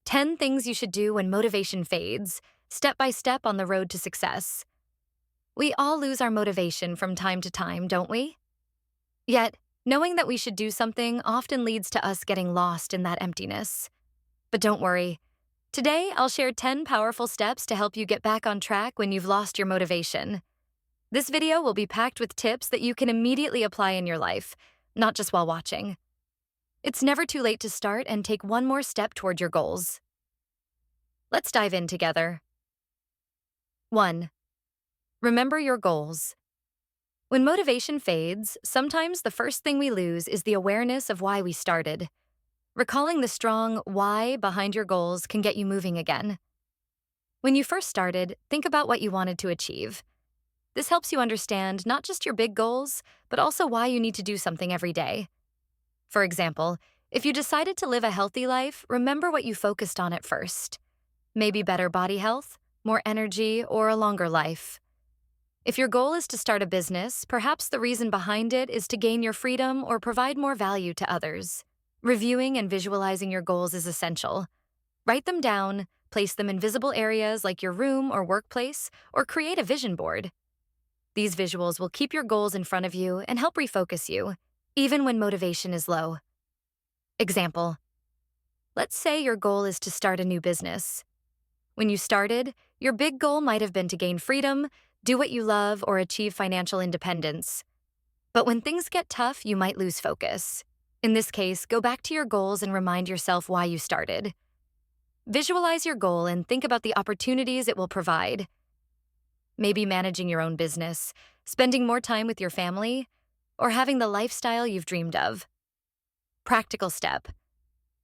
10 things you should do when motivation fades, step by step on the road to success. We all lose our motivation from time to time, don't we? Yet, knowing that we should do something often leads to us getting lost in that emptiness. But don't worry. Today, I'll share 10 powerful steps to help you get back on track when you've lost your motivation. This video will be packed with tips that you can immediately apply in your life, not just while watching. It's never too late to start and take one more step toward your goals. Let's dive in together. 1. Remember your goals. When motivation fades, sometimes the first thing we lose is the awareness of why we started. Recalling the strong why behind your goals can get you moving again. When you first started, think about what you wanted to achieve. This helps you understand not just your big goals, but also why you need to do something every day. For example, if you decided to live a healthy life, remember what you focused on at first. Maybe better body health, more energy, or a longer life. If your goal is to start a business, perhaps the reason behind it is to gain your freedom or provide more value to others. Reviewing and visualizing your goals is essential. Write them down, place them in visible areas like your room or workplace, or create a vision board. These visuals will keep your goals in front of you and help refocus you, even when motivation is low. Example. Let's say your goal is to start a new business. When you started, your big goal might have been to gain freedom, do what you love, or achieve financial independence. But when things get tough, you might lose focus. In this case, go back to your goals and remind yourself why you started. Visualize your goal and think about the opportunities it will provide. Maybe managing your own business, spending more time with your family, or having the lifestyle you've dreamed of. Practical step.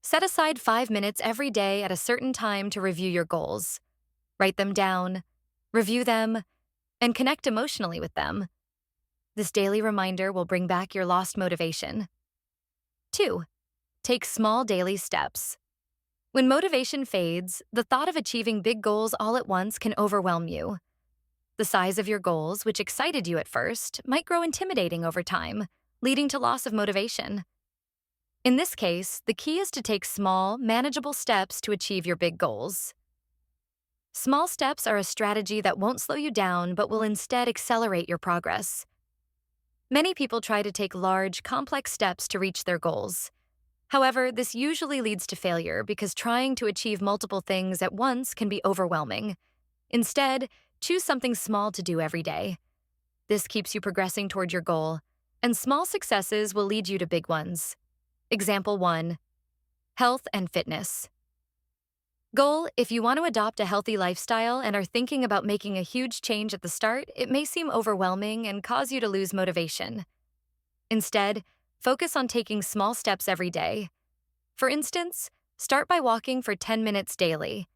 Set aside 5 minutes every day at a certain time to review your goals. Write them down, review them, and connect emotionally with them. This daily reminder will bring back your lost motivation. 2. Take small daily steps. When motivation fades, the thought of achieving big goals all at once can overwhelm you. The size of your goals, which excited you at first, might grow intimidating over time, leading to loss of motivation. In this case, the key is to take small, manageable steps to achieve your big goals. Small steps are a strategy that won't slow you down but will instead accelerate your progress. Many people try to take large, complex steps to reach their goals. However, this usually leads to failure because trying to achieve multiple things at once can be overwhelming. Instead, choose something small to do every day. This keeps you progressing toward your goal, and small successes will lead you to big ones. Example 1. Health and fitness. Goal: if you want to adopt a healthy lifestyle and are thinking about making a huge change at the start, it may seem overwhelming and cause you to lose motivation. Instead, focus on taking small steps every day. For instance, start by walking for 10 minutes daily.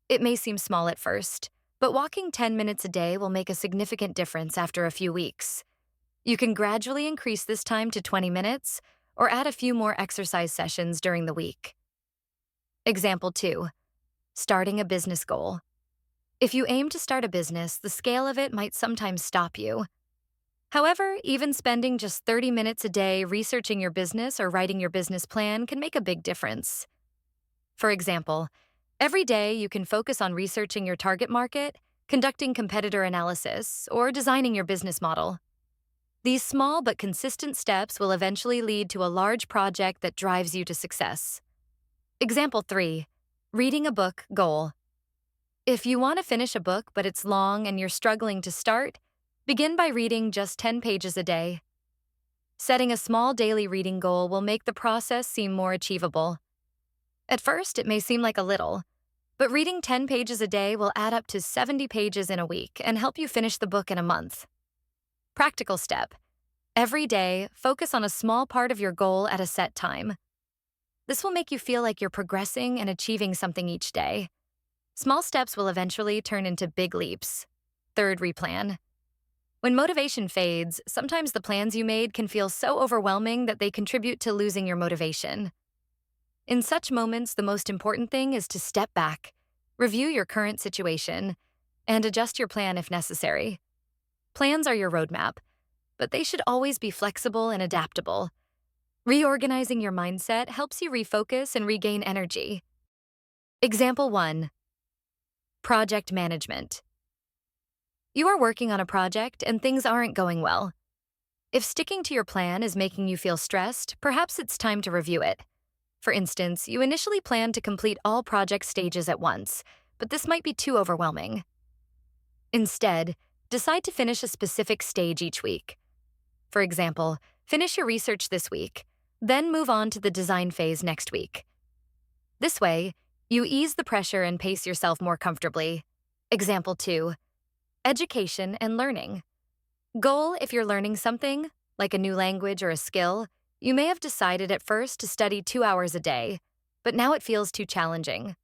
It may seem small at first, but walking 10 minutes a day will make a significant difference after a few weeks. You can gradually increase this time to 20 minutes or add a few more exercise sessions during the week. Example 2. Starting a business goal. If you aim to start a business, the scale of it might sometimes stop you. However, even spending just 30 minutes a day researching your business or writing your business plan can make a big difference. For example, every day you can focus on researching your target market, conducting competitor analysis, or designing your business model. These small but consistent steps will eventually lead to a large project that drives you to success. Example 3. Reading a book goal. If you want to finish a book but it's long and you're struggling to start, begin by reading just 10 pages a day. Setting a small daily reading goal will make the process seem more achievable. At first, it may seem like a little, but reading 10 pages a day will add up to 70 pages in a week and help you finish the book in a month. Practical step. Every day, focus on a small part of your goal at a set time. This will make you feel like you're progressing and achieving something each day. Small steps will eventually turn into big leaps. 3. Replan. When motivation fades, sometimes the plans you made can feel so overwhelming that they contribute to losing your motivation. In such moments, the most important thing is to step back, review your current situation, and adjust your plan if necessary. Plans are your roadmap, but they should always be flexible and adaptable. Reorganizing your mindset helps you refocus and regain energy. Example 1. Project management. You are working on a project and things aren't going well. If sticking to your plan is making you feel stressed, perhaps it's time to review it. For instance, you initially planned to complete all project stages at once, but this might be too overwhelming. Instead, decide to finish a specific stage each week. For example, finish your research this week, then move on to the design phase next week. This way, you ease the pressure and pace yourself more comfortably. Example 2. Education and learning. Goal: if you're learning something, like a new language or a skill, you may have decided at first to study 2 hours a day, but now it feels too challenging.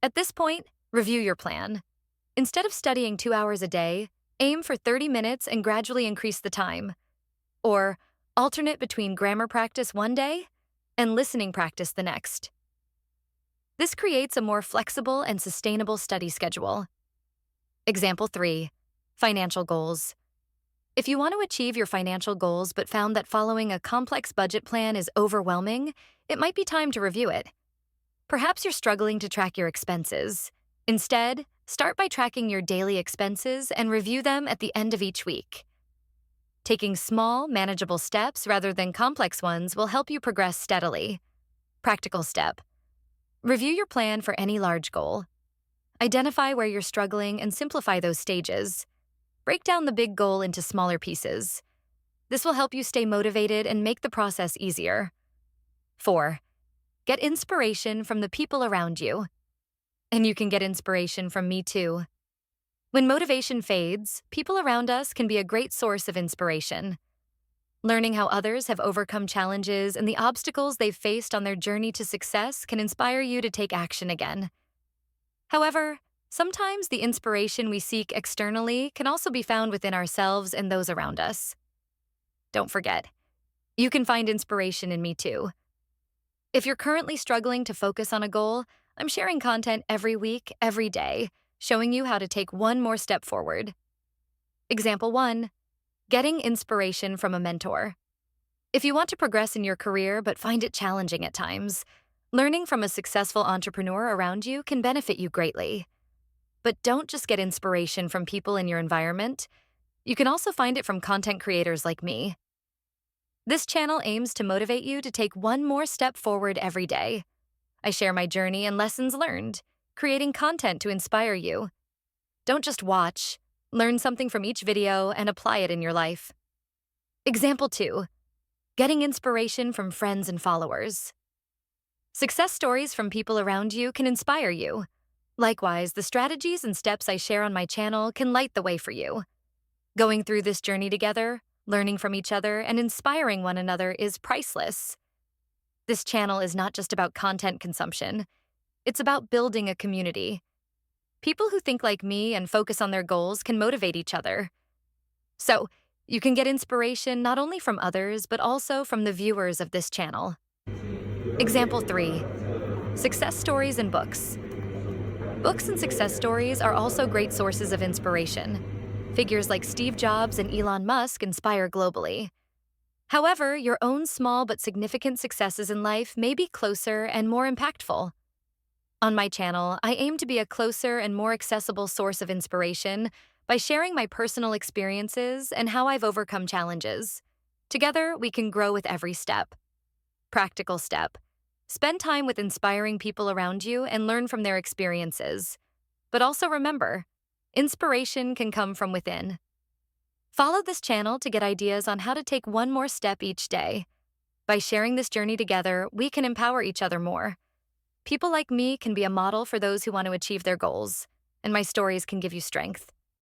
At this point, review your plan. Instead of studying 2 hours a day, aim for 30 minutes and gradually increase the time. Or alternate between grammar practice one day and listening practice the next. This creates a more flexible and sustainable study schedule. Example 3. Financial goals. If you want to achieve your financial goals but found that following a complex budget plan is overwhelming, it might be time to review it. Perhaps you're struggling to track your expenses. Instead, start by tracking your daily expenses and review them at the end of each week. Taking small, manageable steps rather than complex ones will help you progress steadily. Practical step. Review your plan for any large goal. Identify where you're struggling and simplify those stages. Break down the big goal into smaller pieces. This will help you stay motivated and make the process easier. 4. Get inspiration from the people around you. And you can get inspiration from me too. When motivation fades, people around us can be a great source of inspiration. Learning how others have overcome challenges and the obstacles they've faced on their journey to success can inspire you to take action again. However, sometimes the inspiration we seek externally can also be found within ourselves and those around us. Don't forget, you can find inspiration in me too. If you're currently struggling to focus on a goal, I'm sharing content every week, every day, showing you how to take one more step forward. Example 1. Getting inspiration from a mentor. If you want to progress in your career but find it challenging at times, learning from a successful entrepreneur around you can benefit you greatly. But don't just get inspiration from people in your environment. You can also find it from content creators like me. This channel aims to motivate you to take one more step forward every day. I share my journey and lessons learned, creating content to inspire you. Don't just watch. Learn something from each video and apply it in your life. Example 2. Getting inspiration from friends and followers. Success stories from people around you can inspire you. Likewise, the strategies and steps I share on my channel can light the way for you. Going through this journey together, learning from each other, and inspiring one another is priceless. This channel is not just about content consumption. It's about building a community. People who think like me and focus on their goals can motivate each other. So, you can get inspiration not only from others, but also from the viewers of this channel. Example 3. Success stories and books. Books and success stories are also great sources of inspiration. Figures like Steve Jobs and Elon Musk inspire globally. However, your own small but significant successes in life may be closer and more impactful. On my channel, I aim to be a closer and more accessible source of inspiration by sharing my personal experiences and how I've overcome challenges. Together, we can grow with every step. Practical step. Spend time with inspiring people around you and learn from their experiences. But also remember, inspiration can come from within. Follow this channel to get ideas on how to take one more step each day. By sharing this journey together, we can empower each other more. People like me can be a model for those who want to achieve their goals, and my stories can give you strength.